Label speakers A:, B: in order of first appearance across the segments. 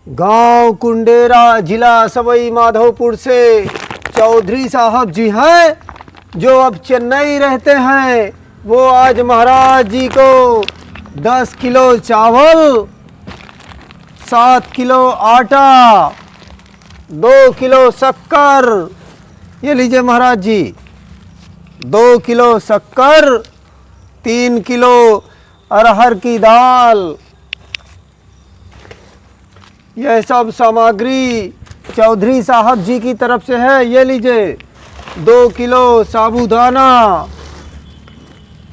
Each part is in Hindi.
A: गांव कुंडेरा, जिला सवाई माधोपुर से चौधरी साहब जी हैं जो अब चेन्नई रहते हैं। वो आज महाराज जी को 10 किलो चावल, 7 किलो आटा, 2 किलो शक्कर, ये लीजिए महाराज जी, 2 किलो शक्कर, 3 किलो अरहर की दाल, यह सब सामग्री चौधरी साहब जी की तरफ से है। ये लीजिए 2 किलो साबूदाना,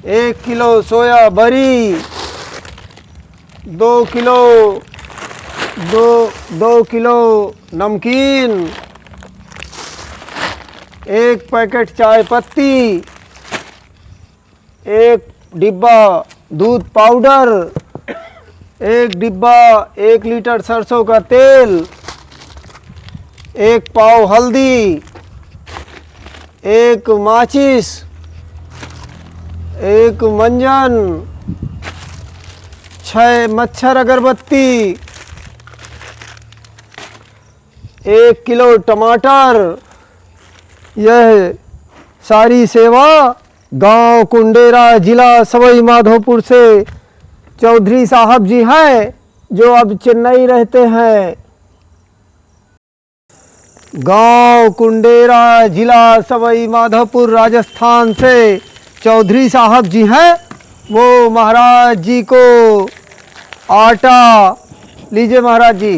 A: 1 किलो सोया बरी, 2 किलो 2 किलो नमकीन, 1 पैकेट चाय पत्ती, 1 डिब्बा दूध पाउडर, 1 डिब्बा 1 लीटर सरसों का तेल, 1 पाव हल्दी, 1 माचिस, 1 मंजन, 6 मच्छर अगरबत्ती, 1 किलो टमाटर। यह सारी सेवा गांव कुंडेरा, जिला सवाई माधोपुर से चौधरी साहब जी हैं जो अब चेन्नई रहते हैं। गांव कुंडेरा, जिला सवाई माधोपुर, राजस्थान से चौधरी साहब जी हैं। वो महाराज जी को आटा, लीजिए महाराज जी,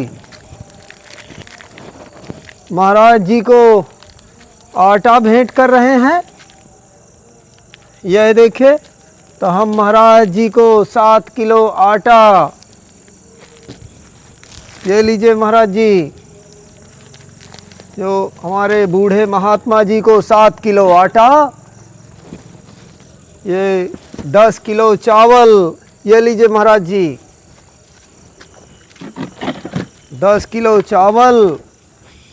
A: महाराज जी को आटा भेंट कर रहे हैं। यह देखिए, तो हम महाराज जी को 7 किलो आटा, ये लीजिए महाराज जी, जो हमारे बूढ़े महात्मा जी को 7 किलो आटा, ये 10 किलो चावल, ये लीजिए महाराज जी, 10 किलो चावल,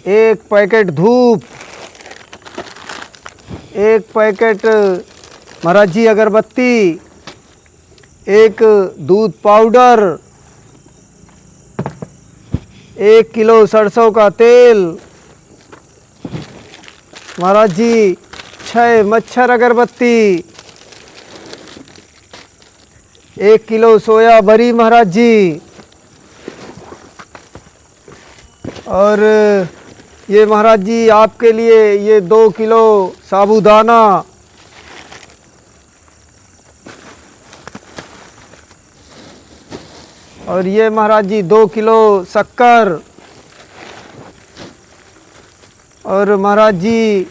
A: 1 पैकेट धूप, 1 पैकेट महाराज जी अगरबत्ती, 1 दूध पाउडर, 1 किलो सरसों का तेल, महाराज जी 6 मच्छर अगरबत्ती, 1 किलो सोया बरी महाराज जी, और ये महाराज जी आपके लिए ये 2 किलो साबूदाना, और ये महाराज जी 2 किलो शक्कर, और महाराज जी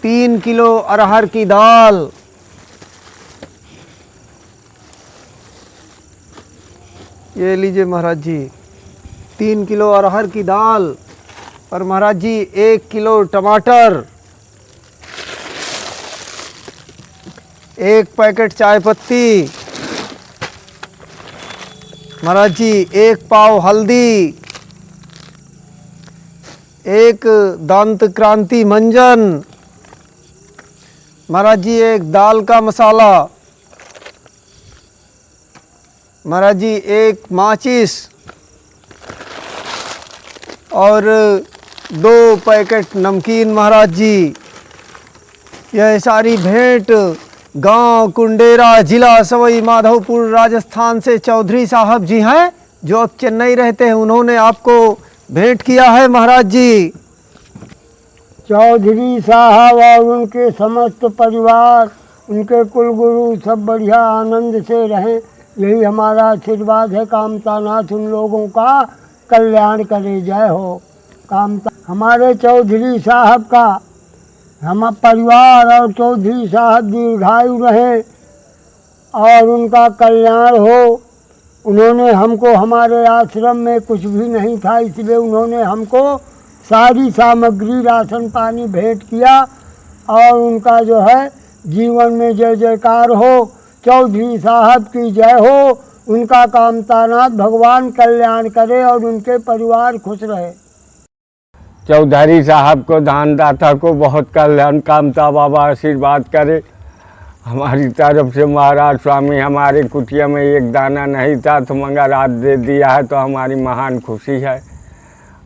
A: 3 किलो अरहर की दाल, ये लीजिए महाराज जी 3 किलो अरहर की दाल, और महाराज जी 1 किलो टमाटर, 1 पैकेट चाय पत्ती, महाराज जी 1 पाव हल्दी, 1 दांत क्रांति मंजन, महाराज जी 1 दाल का मसाला, महाराज जी 1 माचिस, और 2 पैकेट नमकीन महाराज जी। यह सारी भेंट गांव कुंडेरा, जिला सवाई माधोपुर, राजस्थान से चौधरी साहब जी हैं जो अब चेन्नई रहते हैं। उन्होंने आपको भेंट किया है महाराज जी।
B: चौधरी साहब और उनके समस्त परिवार, उनके कुलगुरु सब बढ़िया आनंद से रहें, यही हमारा आशीर्वाद है। कामतानाथ उन लोगों का कल्याण करे, जय हो कामता। हमारे चौधरी साहब का, हम परिवार और चौधरी साहब दीर्घायु रहे और उनका कल्याण हो। उन्होंने हमको, हमारे आश्रम में कुछ भी नहीं था, इसलिए उन्होंने हमको सारी सामग्री, राशन पानी भेंट किया, और उनका जो है जीवन में जय जयकार हो। चौधरी साहब की जय हो। उनका कामतानाथ भगवान कल्याण करे और उनके परिवार खुश रहे।
C: चौधरी साहब को, दानदाता को बहुत कल्याण कामता बाबा आशीर्वाद करे। हमारी तरफ से महाराज स्वामी, हमारे कुटिया में एक दाना नहीं था तो मगर आज दे दिया है, तो हमारी महान खुशी है।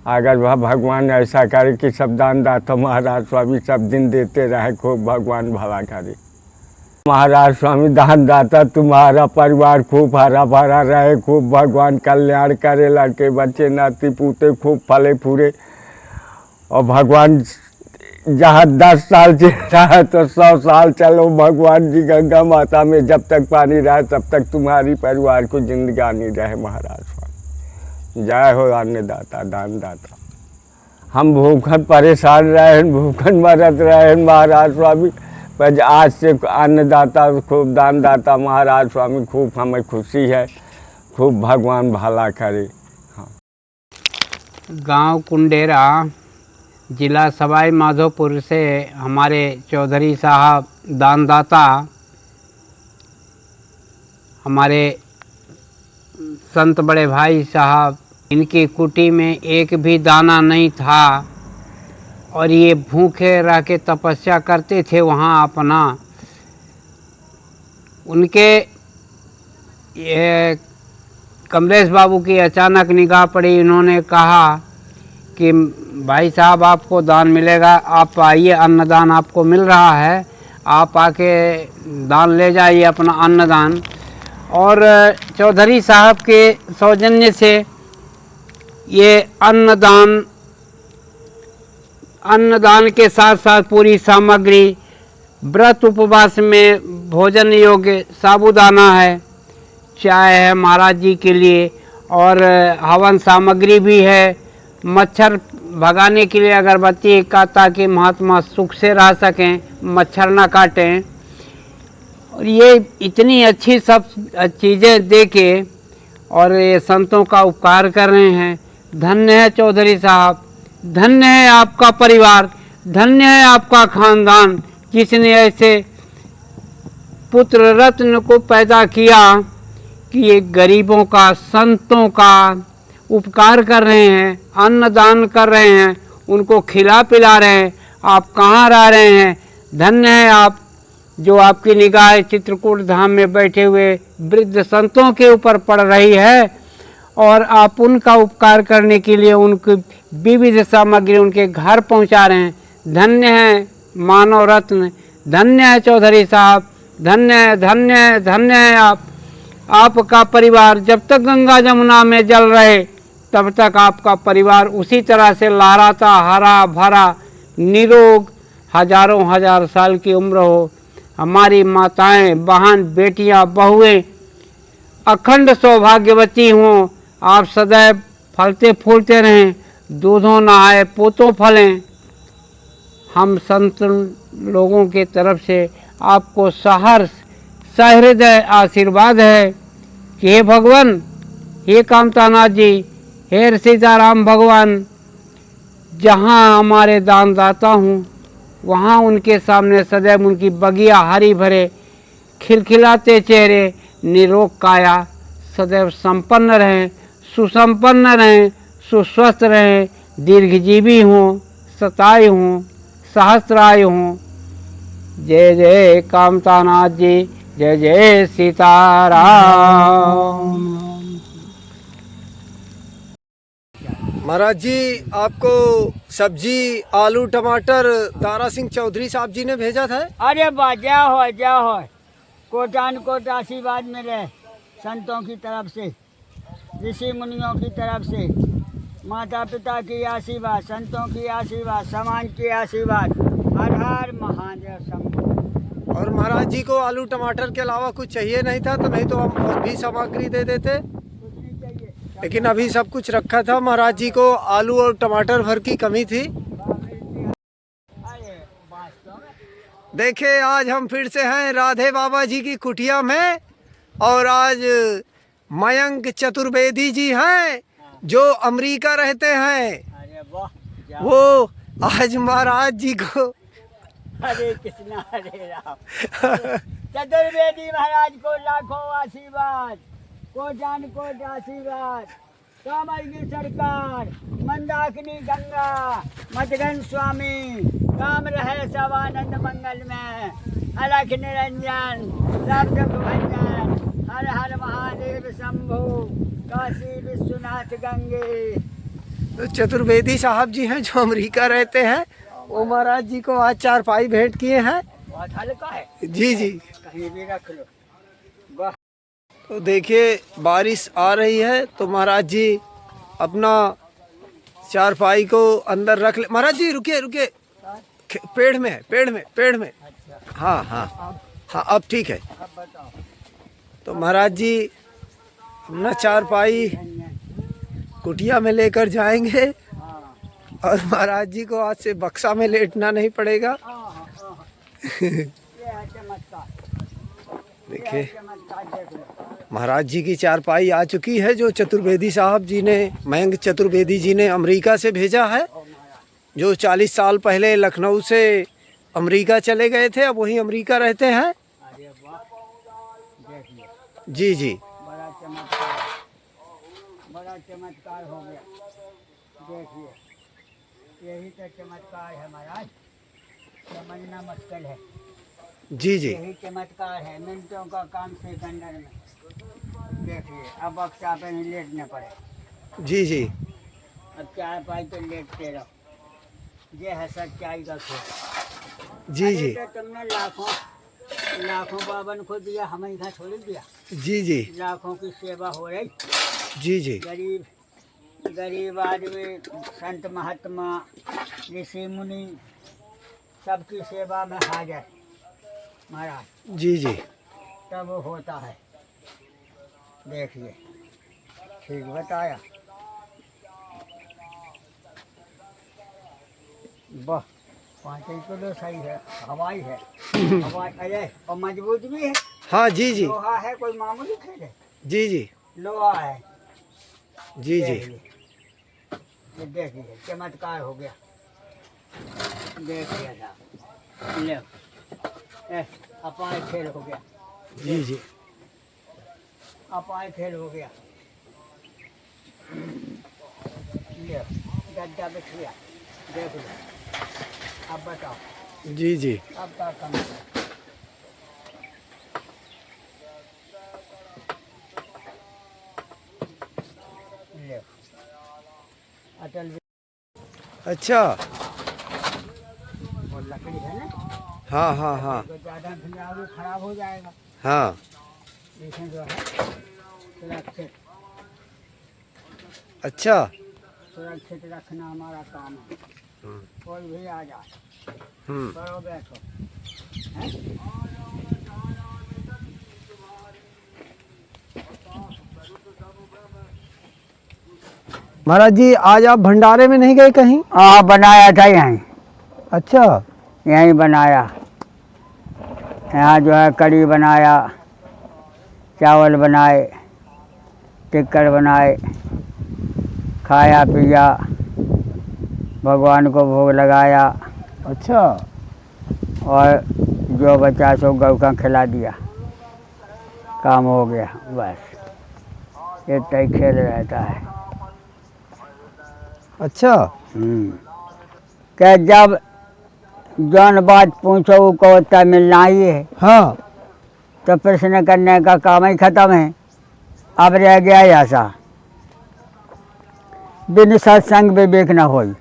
C: अगर वह भगवान ऐसा करे कि सब दानदाता महाराज स्वामी सब दिन देते रहे, खूब भगवान भला करे। महाराज स्वामी दानदाता तुम्हारा परिवार खूब हरा भरा रहे, खूब भगवान कल्याण करे, लड़के बच्चे नाती पूते खूब फले फूले, और भगवान जहाँ 10 साल चल रहा है तो 100 साल चलो भगवान जी। गंगा माता में जब तक पानी रहे तब तक तुम्हारी परिवार को जिंदगानी रहे महाराज स्वामी। जय हो अन्नदाता दानदाता। हम भूखन परेशान रहे, भूखन मरत रहे महाराज स्वामी, पर आज से अन्नदाता खूब दानदाता महाराज स्वामी, खूब हमें खुशी है, खूब भगवान भला करे। हाँ।
D: गांव कुंडेरा, जिला सवाई माधोपुर से हमारे चौधरी साहब दानदाता, हमारे संत बड़े भाई साहब, इनकी कुटी में एक भी दाना नहीं था और ये भूखे रह के तपस्या करते थे वहाँ अपना। उनके ये कमलेश बाबू की अचानक निगाह पड़ी, इन्होंने कहा कि भाई साहब आपको दान मिलेगा, आप आइए, अन्नदान आपको मिल रहा है, आप आके दान ले जाइए अपना अन्नदान। और चौधरी साहब के सौजन्य से ये अन्नदान के साथ साथ पूरी सामग्री, व्रत उपवास में भोजन योग्य साबूदाना है, चाय है महाराज जी के लिए, और हवन सामग्री भी है, मच्छर भगाने के लिए अगरबत्ती का, ताकि महात्मा सुख से रह सकें, मच्छर ना काटें। और ये इतनी अच्छी सब चीज़ें दे के और ये संतों का उपकार कर रहे हैं। धन्य है चौधरी साहब, धन्य है आपका परिवार, धन्य है आपका खानदान, जिसने ऐसे पुत्र रत्न को पैदा किया कि ये गरीबों का, संतों का उपकार कर रहे हैं, अन्नदान कर रहे हैं, उनको खिला पिला रहे हैं। आप कहाँ रह रहे हैं? धन्य है आप, जो आपकी निगाह चित्रकूट धाम में बैठे हुए वृद्ध संतों के ऊपर पड़ रही है और आप उनका उपकार करने के लिए उनकी विविध सामग्री उनके घर पहुंचा रहे हैं। धन्य है मानव रत्न, धन्य है चौधरी साहब, धन्य है, धन्य है, धन्य है आप। आपका परिवार जब तक गंगा जमुना में जल रहे तब तक आपका परिवार उसी तरह से लहराता, हरा भरा, निरोग, हजारों हजार साल की उम्र हो। हमारी माताएं, बहन, बेटियां, बहुएं अखंड सौभाग्यवती हों। आप सदैव फलते फूलते रहें, दूधों नहाए पोतों फलें। हम संत लोगों के तरफ से आपको सहर्ष सहृदय आशीर्वाद है कि हे भगवान, हे कामतानाथ जी, हे सीताराम भगवान, जहाँ हमारे दानदाता हूँ वहाँ उनके सामने सदैव उनकी बगिया हरी भरे, खिलखिलाते चेहरे, निरोग काया सदैव संपन्न रहें, सुसंपन्न रहें, सुस्वस्थ रहें, दीर्घजीवी हों, सताई हों, सहस्रायु हों। जय जय कामतानाथ जी, जय जय सीताराम।
A: महाराज जी, आपको सब्जी आलू टमाटर दारा सिंह चौधरी साहब जी ने भेजा था।
E: अरे वाह, जय हो, कोटान कोट आशीर्वाद मिले संतों की तरफ से, ऋषि मुनियों की तरफ से, माता पिता की आशीर्वाद, संतों की आशीर्वाद, समाज की आशीर्वाद। हर हर महादेव शंभो।
A: और महाराज जी को आलू टमाटर के अलावा कुछ चाहिए नहीं था, तो नहीं तो हम और भी सामग्री दे देते, लेकिन अभी सब कुछ रखा था। महाराज जी को आलू और टमाटर भर की कमी थी। देखिए, आज हम फिर से हैं राधे बाबा जी की कुटिया में, और आज मयंक चतुर्वेदी जी हैं जो अमेरिका रहते हैं। वो आज महाराज जी को
E: हरे कृष्णा हरे राम। चतुर्वेदी महाराज को लाखों आशीर्वाद, कोटान कोट आशीर्वाद। कामर की सरकार, मंदाकिनी गंगा, मदगन स्वामी, काम रहे सवानंद मंगल में, अलख निरंजन, सब दुख भंजन, हर हर महादेव शंभो, काशी विश्वनाथ गंगे।
A: तो चतुर्वेदी साहब जी हैं जो अमेरिका रहते हैं, वो महाराज जी को आज चारपाई भेंट किए हैं।
E: बहुत हल्का है,
A: जी जी।
E: कहीं भी रख लो। वाह,
A: तो देखिए बारिश आ रही है तो महाराज जी अपना चारपाई को अंदर रख ले। महाराज जी रुकिए रुकिए, पेड़ में है, पेड़ में। हाँ हाँ हाँ, अब ठीक है।
E: अब बताओ।
A: तो महाराज जी अपना चारपाई कुटिया में लेकर जाएंगे और महाराज जी को आज से बक्सा में लेटना नहीं पड़ेगा।
E: ये है चमत्कार,
A: देखिए
E: चमत्कार देख लो।
A: महाराज जी की चारपाई आ चुकी है जो चतुर्वेदी साहब जी ने, मयंक चतुर्वेदी जी ने अमेरिका से भेजा है, जो 40 साल पहले लखनऊ से अमेरिका चले गए थे, अब वहीं अमेरिका रहते हैं।
E: अरे वाह, देखिए
A: जी जी।
E: बड़ा चमत्कार, बड़ा चमत्कार हो गया। देखिए यही तो चमत्कार है महाराज, समझना मुश्किल है।
A: जी जी।
E: यही चमत्कार है, मिनटों का काम सेकंडर में। देखिए अब बक्सा पे नहीं लेटने पड़े।
A: जी जी।
E: अब चाय पाई तो लेटते रहो। ये है सच्चाई का खेल।
A: जी जी।
E: अरे तो तुमने लाखों बावन को दिया, हमें इधर थोड़ी दिया।
A: जी जी।
E: लाखों की सेवा हो रही।
A: जी जी।
E: गरीब आदमी, संत महात्मा, ऋषि मुनि सबकी सेवा में हाजिर महाराज।
A: जी जी।
E: तब होता है। देखिए ठीक बताया। वाह, 5 किलो सही है, हवाई है। हवाई अरे और मजबूत भी है।
A: हाँ जी जी।
E: लोहा है, कोई मामूली खेल है।
A: जी जी।
E: लोहा है।
A: जी जी।
E: ये देखिए चमत्कार हो गया। देखिए साहब, ले अपाय खेल हो गया।
A: जी जी।
E: अपाय खेल हो गया। ले गड्ढा बिछ गया। देख लो, अब बताओ।
A: जी जी।
E: अब का कम है? ले अटल
A: अच्छा।
E: और लकड़ी है ना,
A: हाँ हाँ हाँ
E: तो ज़्यादा भिंगाओगे खराब हो जाएगा।
A: हाँ।
E: लेकिन जो है सुरक्षित
A: अच्छा।
E: सुरक्षित रखना हमारा काम है। कोई भी आ जाए, करो बैठो। हैं?
A: महाराज जी आज आप भंडारे में नहीं गए कहीं?
B: हाँ बनाया था यहीं,
A: अच्छा।
B: यहीं बनाया। यहाँ जो है कढ़ी बनाया, चावल बनाए, टिक्कर बनाए, खाया पिया, भगवान को भोग लगाया
A: अच्छा।
B: और जो बचा सो गौ का खिला दिया, काम हो गया। बस इतना ही खेल रहता है।
A: अच्छा।
B: क्या जब जौन बात पूछो को उत्तर मिलना ही है,
A: हाँ।
B: तो प्रश्न करने का काम ही खत्म है। अब रह गया ऐसा, बिन सत्संग विवेक न होई।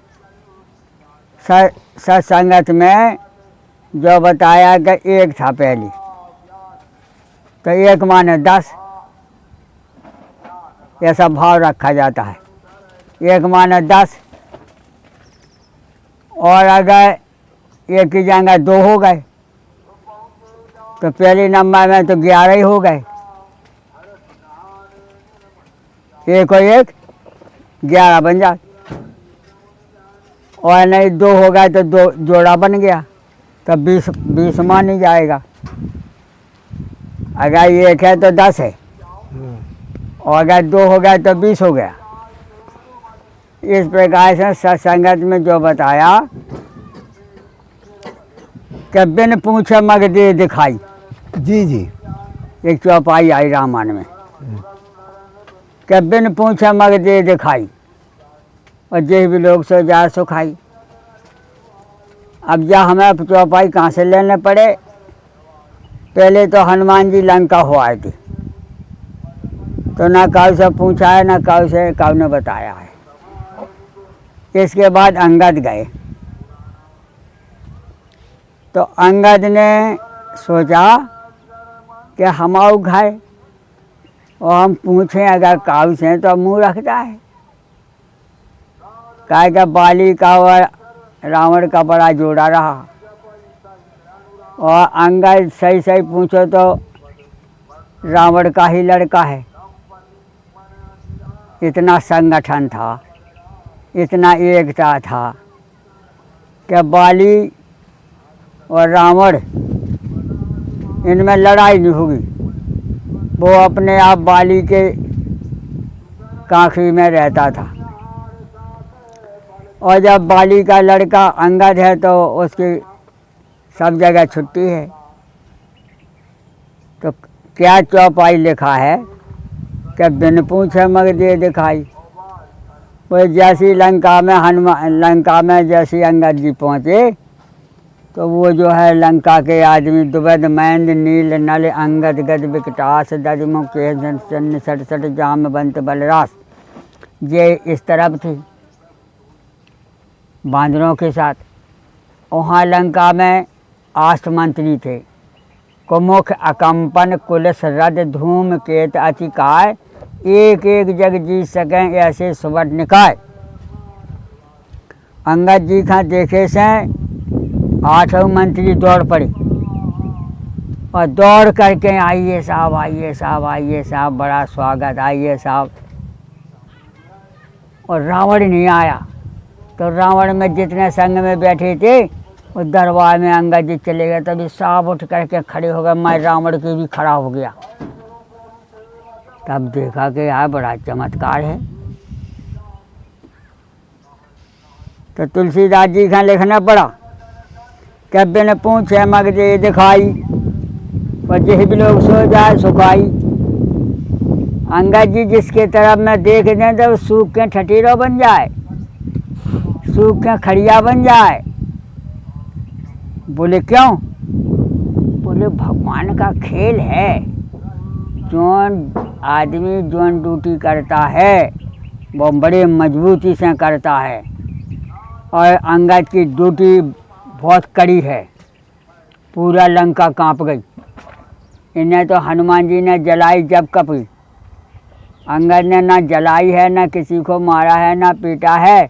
B: सत्संगत में जो बताया कि एक था पहली, तो एक माने 10, ऐसा भाव रखा जाता है। एक माने 10, और अगर एक की जगह 2 हो गए तो पहले नंबर में तो 11 ही हो गए। एक और एक 11 बन जाए, और नहीं 2 हो गए तो 2 जोड़ा बन गया, तो 20 मान ही जाएगा। अगर एक है तो 10 है, और अगर 2 हो गया तो 20 हो गया। इस प्रकार से सत्संगत में जो बताया कि बिन पूछे मग दे दिखाई।
A: जी जी।
B: एक चौपाई आई रामायण में कि बिन पूछे मग दे दिखाई, और जे भी लोग सो जा सो खाई। अब जा हमें चौपाई कहाँ से लेने पड़े? पहले तो हनुमान जी लंका हो आए थे, तो ना काऊ से पूछा है, ना काऊ से काऊ ने बताया है।
F: इसके बाद अंगद गए। तो अंगद ने सोचा कि हमाऊ खाए और हम पूछें अगर काऊ से तो मुँह रखता है। कहा कि बाली का और रावण का बड़ा जोड़ा रहा, और अंगद सही सही पूछो तो रावण का ही लड़का है। इतना संगठन था, इतना एकता था कि बाली और रावण इनमें लड़ाई नहीं होगी। वो अपने आप बाली के काखी में रहता था, और जब बाली का लड़का अंगद है तो उसकी सब जगह छुट्टी है। तो क्या चौपाई लिखा है कि बिन पूछे मग दे दिखाई। वो जैसी लंका में जैसी अंगद जी पहुँचे तो वो जो है लंका के आदमी दुबद मैंद नील नल अंगद गद विकटास दजमुख के चन्न सट जाम बंत बलरास। ये इस तरफ थी बांदरों के साथ। वहाँ लंका में आष्ट मंत्री थे, कुमुख अकंपन कुलस रद धूम केत अतिकाय, एक एक जग जी सकें ऐसे सुबट निकाय। अंगद जी का देखे से 8 मंत्री दौड़ पड़े और दौड़ करके आइए साहब, आइए साहब, आइए साहब, बड़ा स्वागत, आइए साहब। और रावण नहीं आया। तो रावण में जितने संग में बैठे थे उस दरबार में अंगद जी चले गए। तभी साहब उठ करके खड़े हो गए, मैं रावण के भी खड़ा हो गया। तब देखा कि यार बड़ा चमत्कार है। तो तुलसीदास जी का लिखना पड़ा कि बिन पूछे मग दे दिखाई, और जिस भी लोग सो जाए सुखाई। अंगद जी जिसके तरफ में देख दें तो सूख के ठठीरो बन जाए, सूख के खड़िया बन जाए। बोले क्यों? बोले भगवान का खेल है। जोन आदमी जोन ड्यूटी करता है वो बड़े मजबूती से करता है, और अंगद की ड्यूटी बहुत कड़ी है। पूरा लंका कांप गई। इन्हें तो हनुमान जी ने जलाई जब कपी, अंगद ने ना जलाई है, ना किसी को मारा है, ना पीटा है,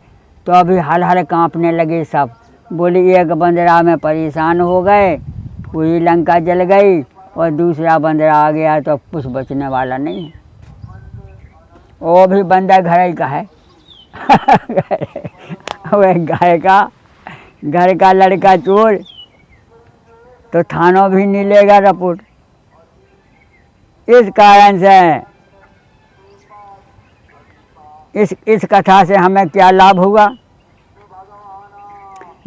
F: तो अभी हल हल कांपने लगे सब। बोले एक बंदरा में परेशान हो गए, पूरी लंका जल गई, और दूसरा बंदरा आ गया तो कुछ बचने वाला नहीं है। वो भी बंदा घर ही का है वह घर का लड़का चोर, तो थानों भी नहीं लेगा रिपोर्ट। इस कारण से इस कथा से हमें क्या लाभ हुआ?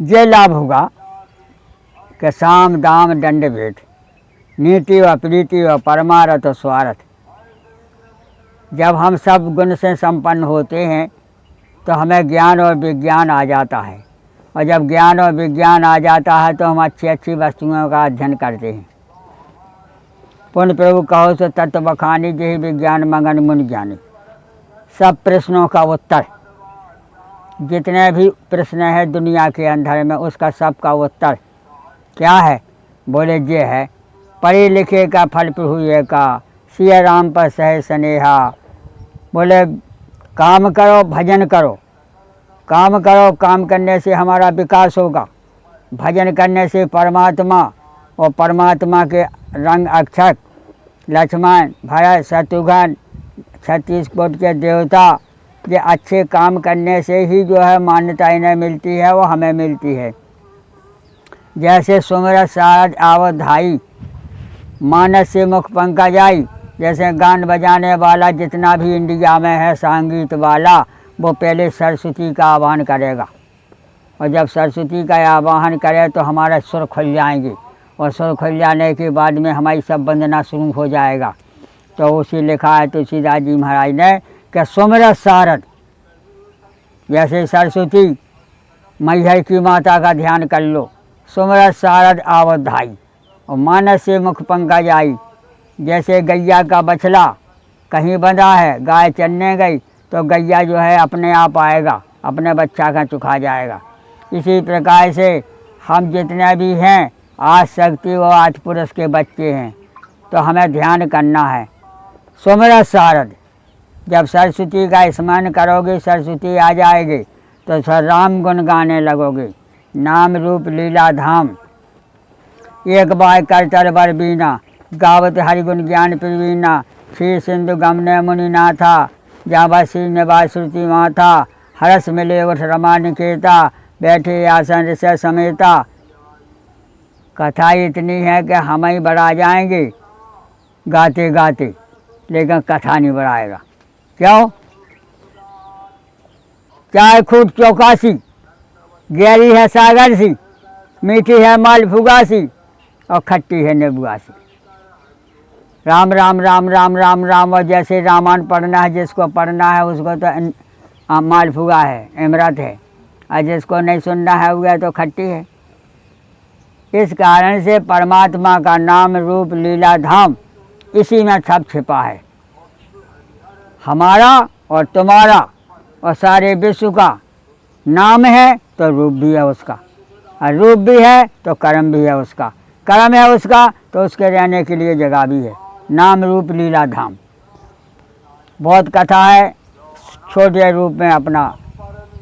F: ये लाभ होगा कि साम दाम दंड भेद, नीति व प्रीति व परमारथ व स्वार्थ। जब हम सब गुण से संपन्न होते हैं तो हमें ज्ञान और विज्ञान आ जाता है, और जब ज्ञान और विज्ञान आ जाता है तो हम अच्छी अच्छी वस्तुओं का अध्ययन करते हैं। पुण्य प्रभु कहो तो तत्व बखानी जही विज्ञान मगन मुनि ज्ञानी। सब प्रश्नों का उत्तर, जितने भी प्रश्न हैं दुनिया के अंदर में, उसका सब का उत्तर क्या है? बोले ये है, पढ़े लिखे का फल प्रभु ये का, सिया राम पर सहे स्नेहा। बोले काम करो भजन करो, काम करो, काम करने से हमारा विकास होगा। भजन करने से परमात्मा और परमात्मा के रंग अक्षर लक्ष्मण भरत शत्रुघ्न 36 कोटि के देवता, ये अच्छे काम करने से ही जो है मान्यता इन्हें मिलती है, वो हमें मिलती है। जैसे सुमिरत सारद आवधाई, मानस से मुख पंकज आई। जैसे गान बजाने वाला जितना भी इंडिया में है संगीत वाला, वो पहले सरस्वती का आह्वान करेगा, और जब सरस्वती का आह्वान करे तो हमारा सुर खुल जाएंगे, और सुर खुल जाने के बाद में हमारी सब वंदना शुरू हो जाएगा। तो उसी लिखा है तुलसीदास जी महाराज ने कि सुमिरत सारद, जैसे सरस्वती मैहर की माता का ध्यान कर लो, सुमिरत सारद आवधाई, और मानस से मुख पंकज आई। जैसे गैया का बछड़ा कहीं बंधा है, गाय चरने गई तो गैया जो है अपने आप आएगा, अपने बच्चा का चुका जाएगा। इसी प्रकार से हम जितने भी हैं आज शक्ति व आज पुरुष के बच्चे हैं, तो हमें ध्यान करना है। सुमिरत सारद, जब सरस्वती का स्मरण करोगे सरस्वती आ जाएगी, तो सर राम गुण गाने लगोगे। नाम रूप लीला धाम, एक बार करतर बर बीना, गावत हरिगुण ज्ञान प्रवीणा। श्री सिंधु गमने मुनि नाथा, जावासी निवास श्रुति माथा। हरस मिले उठ रमा निकेता, बैठे आसन ऋषि समेता। कथा इतनी है कि हम ही बढ़ा जाएंगे गाते गाते, लेकिन कथा नहीं बढ़ाएगा। क्यों? चाय खूब चौकासी, गहरी है सागर सी, मीठी है मालफुगा सी, और खट्टी है नींबुआ सी। राम राम राम राम राम राम, और जैसे रामायण पढ़ना है जिसको पढ़ना है उसको तो मालफुगा है, अमृत है, और जिसको नहीं सुनना है वह तो खट्टी है। इस कारण से परमात्मा का नाम रूप लीला धाम, इसी में सब छिपा है। हमारा और तुम्हारा और सारे विश्व का नाम है तो रूप भी है उसका, और रूप भी है तो कर्म भी है उसका, कर्म है उसका तो उसके रहने के लिए जगह भी है। नाम रूप लीला धाम, बहुत कथा है, छोटे रूप में अपना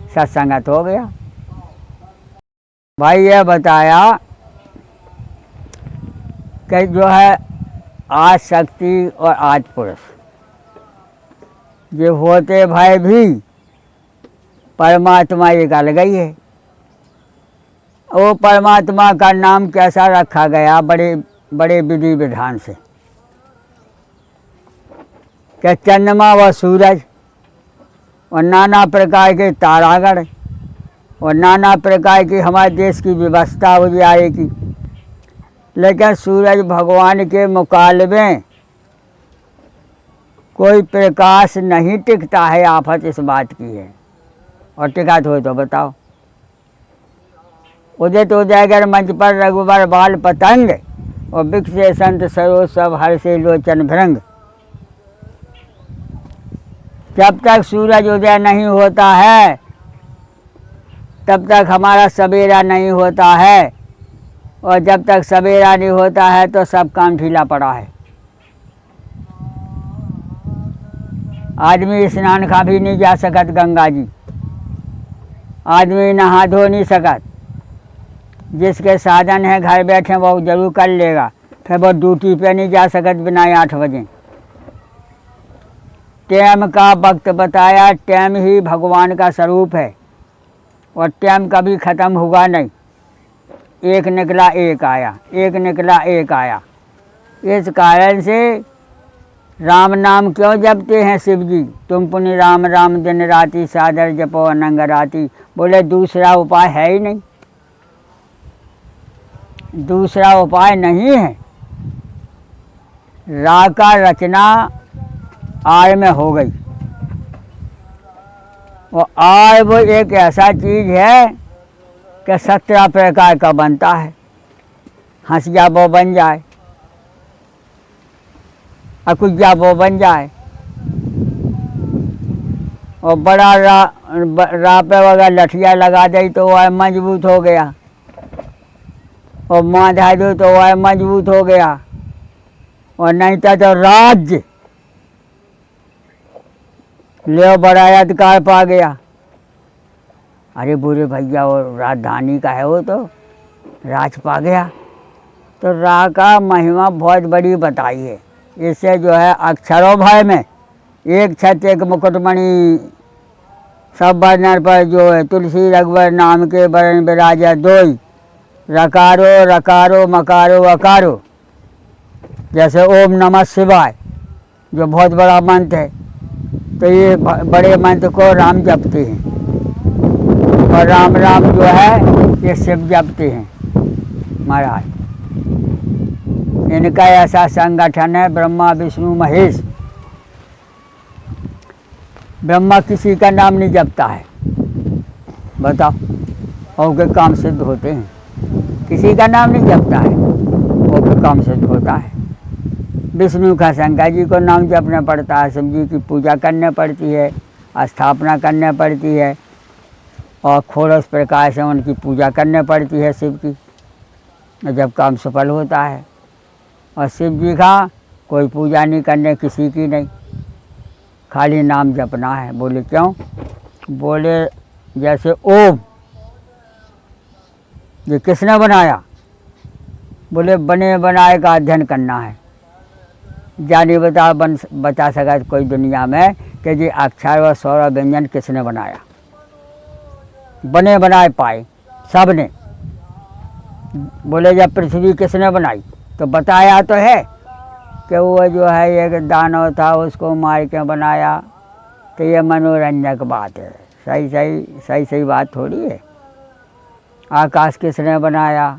F: सत्संगत हो गया। भाई ये बताया कि जो है आज शक्ति और आज पुरुष, ये होते भाई भी परमात्मा एक अलग ही है। वो परमात्मा का नाम कैसा रखा गया, बड़े बड़े विधि विधान से, कि चंद्रमा व सूरज और नाना प्रकार के तारागण और नाना प्रकार की हमारे देश की व्यवस्था हो जाएगी, लेकिन सूरज भगवान के मुकाबले कोई प्रकाश नहीं टिकता है। आफत इस बात की है, और टिका तो बताओ। उदित उदयगर मंच पर रघुबर बाल पतंग, और बिकसे संत सरोज सब हर से लोचन भृंग। जब तक सूरज उदय नहीं होता है तब तक हमारा सवेरा नहीं होता है, और जब तक सवेरा नहीं होता है तो सब काम ढीला पड़ा है। आदमी स्नान खा भी नहीं जा सकत गंगा जी, आदमी नहा धो नहीं सकत। जिसके साधन है घर बैठे वो जरूर कर लेगा, फिर वो ड्यूटी पे नहीं जा सकत बिना 8 बजे। टाइम का वक्त बताया, टाइम ही भगवान का स्वरूप है, और टाइम कभी ख़त्म होगा नहीं। एक निकला एक आया, एक निकला एक आया। इस कारण से राम नाम क्यों जपते हैं शिव जी? तुम पुण्य राम राम दिन राति, सादर जपो अनंग राति। बोले दूसरा उपाय है ही नहीं, दूसरा उपाय नहीं है। रा का रचना आय में हो गई, और आय वो एक ऐसा चीज़ है कि 17 प्रकार का बनता है। हंसिया वो बन जाए, अकुजा वो बन जाए, और बड़ा रा पे वगैरह लठिया लगा दे तो वह मजबूत हो गया, और मांझा दो तो वह मजबूत हो गया, और नहीं तो राज्य ले बड़ा अधिकार पा गया। अरे बुरे भैया वो राजधानी का है, वो तो राज पा गया। तो रा का महिमा बहुत बड़ी बताई है। इससे जो है अक्षरों भय में एक छत एक मुकुटमणि, सब वर्णन पर जो है तुलसी रघुवर नाम के वर्ण विराजा दोई। रकारो रकारो मकारो अकारो, जैसे ओम नमः शिवाय जो बहुत बड़ा मंत्र है, तो ये बड़े मंत्र को राम जपते हैं, और राम राम जो है ये शिव जपते हैं महाराज। इनका ऐसा संगठन है ब्रह्मा विष्णु महेश। ब्रह्मा किसी का नाम नहीं जपता है, बताओ, और के काम सिद्ध होते हैं। किसी का नाम नहीं जपता है, और के काम सिद्ध होता है। विष्णु का शंकर जी को नाम जपना पड़ता है, शिव जी की पूजा करनी पड़ती है, स्थापना करनी पड़ती है, और खोरस प्रकार से उनकी पूजा करनी पड़ती है शिव की, जब काम सफल होता है। और शिव जी का कोई पूजा नहीं करने किसी की नहीं, खाली नाम जपना है। बोले क्यों? बोले जैसे ओम ये किसने बनाया? बोले बने बनाए का अध्ययन करना है। जानी बता सका कोई दुनिया में कि जी अक्षर व स्वर और व्यंजन किसने बनाया? बने बनाए पाए सब ने। बोले जब पृथ्वी किसने बनाई? तो बताया तो है कि वो जो है एक दानव था उसको मार के बनाया। तो ये मनोरंजक बात है, सही बात थोड़ी है। आकाश किसने बनाया?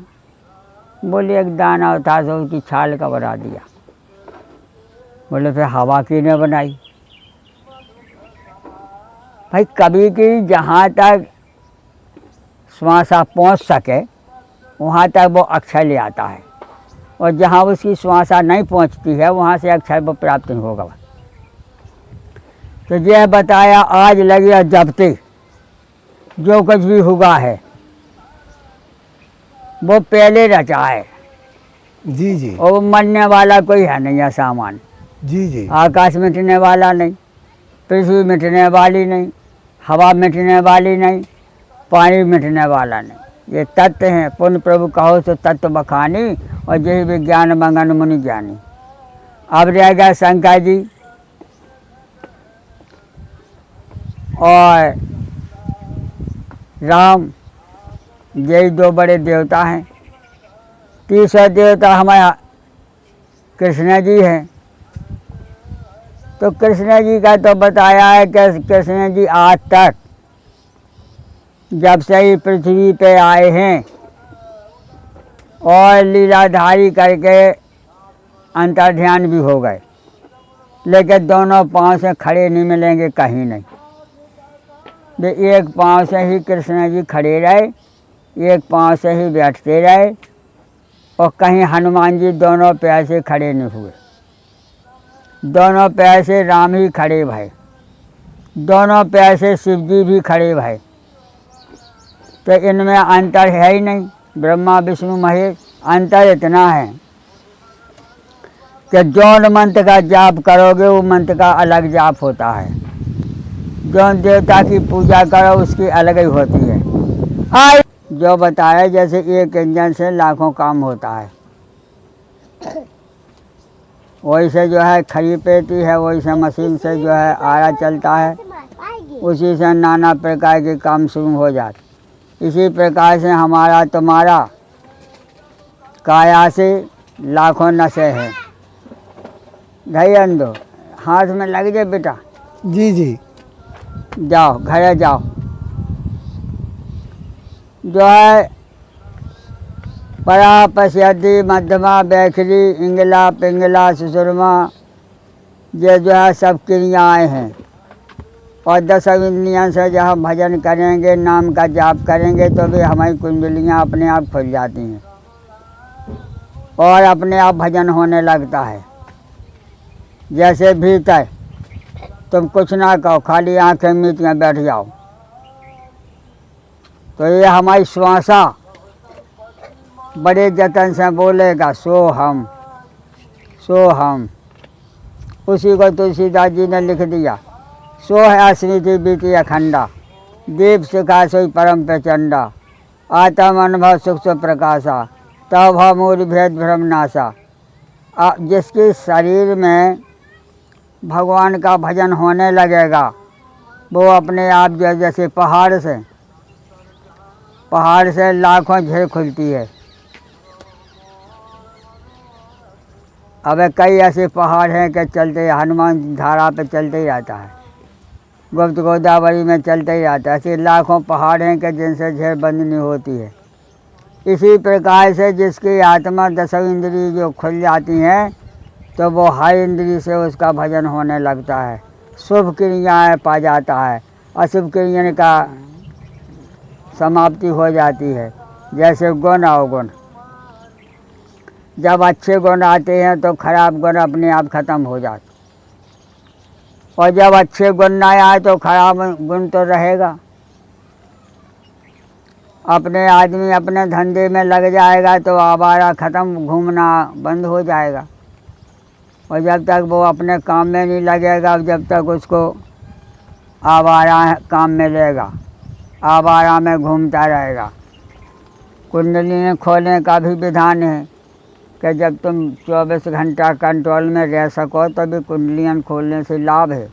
F: बोले एक दानव था तो उसकी छाल का बना दिया। बोले फिर हवा किसने बनाई? भाई कभी की जहाँ तक श्वासा पहुँच सके वहाँ तक वो अक्षर ले आता है, और जहाँ उसकी श्वासा नहीं पहुँचती है वहाँ से अक्षर वो प्राप्त नहीं होगा। तो यह बताया आज लगे जबते जो कुछ भी हुआ है वो पहले रचा है।
A: जी जी
F: और वो मरने वाला कोई है नहीं है सामान।
A: जी जी
F: आकाश मिटने वाला नहीं, पृथ्वी मिटने वाली नहीं, हवा मिटने वाली नहीं, पानी मिटने वाला नहीं। ये तत्व हैं। पुण्य प्रभु कहो तो तत्व बखानी, और यही विज्ञान मंगन मुनि ज्ञानी। अब रह गया शंकर जी और राम, यही दो बड़े देवता हैं। तीसरा देवता हमारा कृष्ण जी हैं। तो कृष्ण जी का तो बताया है कि कृष्ण जी आज तक जब से ही पृथ्वी पे आए हैं और लीलाधारी करके अंतर्ध्यान भी हो गए, लेकिन दोनों पांव से खड़े नहीं मिलेंगे कहीं नहीं। वे एक पांव से ही कृष्ण जी खड़े रहे, एक पांव से ही बैठते रहे, और कहीं हनुमान जी दोनों पैर से खड़े नहीं हुए। दोनों पैर से राम ही खड़े भये, दोनों पैर से शिव जी भी खड़े भये। तो इनमें अंतर है ही नहीं। ब्रह्मा विष्णु महेश, अंतर इतना है कि जौन मंत्र का जाप करोगे वो मंत्र का अलग जाप होता है, जौन देवता की पूजा करो उसकी अलग ही होती है। जो बताया जैसे एक इंजन से लाखों काम होता है, वही से जो है खरी पेटी है, वही से मशीन से जो है आरा चलता है, उसी से नाना प्रकार के काम शुरू हो जाते। इसी प्रकार से हमारा तुम्हारा काया से लाखों नशे हैं। धैर्य दो, हाथ में लग जाए बेटा।
A: जी जी
F: जाओ घर जाओ। जो है परा पश्यति मध्यमा बैखरी इंगला पिंगला सुसुरमा, ये जो है सब क्रियाएँ हैं। और 10 इंद्रियों से जहाँ भजन करेंगे, नाम का जाप करेंगे, तो भी हमारी कुंडलियाँ अपने आप खुल जाती हैं और अपने आप भजन होने लगता है। जैसे भीतर तुम कुछ ना कहो, खाली आंखें मीट के बैठ जाओ, तो ये हमारी श्वासा बड़े जतन से बोलेगा सो हम सो हम। उसी को तुलसीदास जी ने लिख दिया, सो है स्मृति बीती अखंडा, दीप शिखा सोई परम प्रचंडा, आत्म अनुभव सुख से प्रकाशा, तब मूल भेद भ्रम नाशा। जिसके शरीर में भगवान का भजन होने लगेगा वो अपने आप जैसे पहाड़ से लाखों झील खुलती है। अब कई ऐसे पहाड़ हैं कि चलते हनुमान धारा पे चलते ही रहता है, गुप्त गोदावरी में चलते ही रहता है। ऐसे लाखों पहाड़ हैं कि जिनसे झील बंद नहीं होती है। इसी प्रकार से जिसकी आत्मा 10 इंद्रिय जो खुल जाती हैं, तो वो हर इंद्रिय से उसका भजन होने लगता है, शुभ क्रियाएँ पा जाता है, अशुभ क्रिया का समाप्ति हो जाती है। जैसे गुण अवगुण, जब अच्छे गुण आते हैं तो खराब गुण अपने आप खत्म हो जाते, और जब अच्छे गुण ना आए तो खराब गुण तो रहेगा। अपने आदमी अपने धंधे में लग जाएगा तो आवारा ख़त्म, घूमना बंद हो जाएगा। और जब तक वो अपने काम में नहीं लगेगा, जब तक उसको आवारा काम में लेगा, आवारा में घूमता रहेगा। कुंडली खोलने का भी विधान है कि जब तुम 24 घंटा कंट्रोल में रह सको तभी कुंडलियाँ खोलने से लाभ है।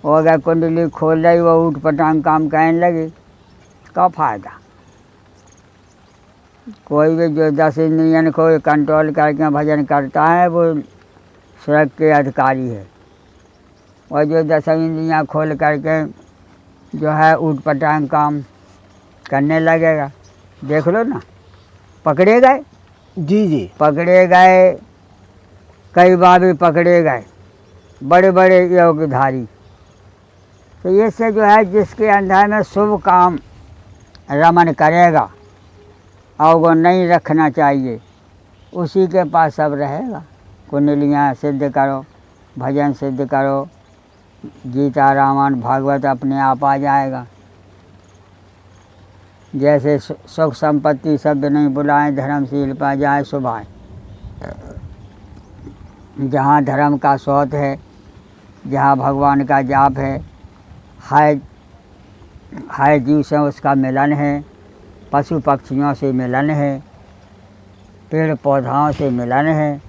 F: और अगर कुंडली खोल रही वो ऊट पटांग काम करने लगी, का फ़ायदा। कोई भी जो 10 इंद्रियन को कंट्रोल करके भजन करता है वो स्वर्ग के अधिकारी है। और जो 10 इंद्रियाँ खोल करके जो है ऊट पटांग काम करने लगेगा, देख लो ना, पकड़े गए,
A: जी जी,
F: पकड़े गए, कई बार भी पकड़े गए बड़े बड़े योगधारी। तो ये से जो है जिसके अंदर में शुभ काम रमन करेगा और वो नहीं रखना चाहिए, उसी के पास सब रहेगा। कुंडलियाँ सिद्ध करो, भजन सिद्ध करो, गीता रामायण भागवत अपने आप आ जाएगा। जैसे सुख संपत्ति शब्द नहीं बुलाएं, धर्मशील पा जाए सुभाए। जहाँ धर्म का शौच है, जहाँ भगवान का जाप है, हाय जीव से उसका मिलन है, पशु पक्षियों से मिलन है, पेड़ पौधाओं से मिलन है,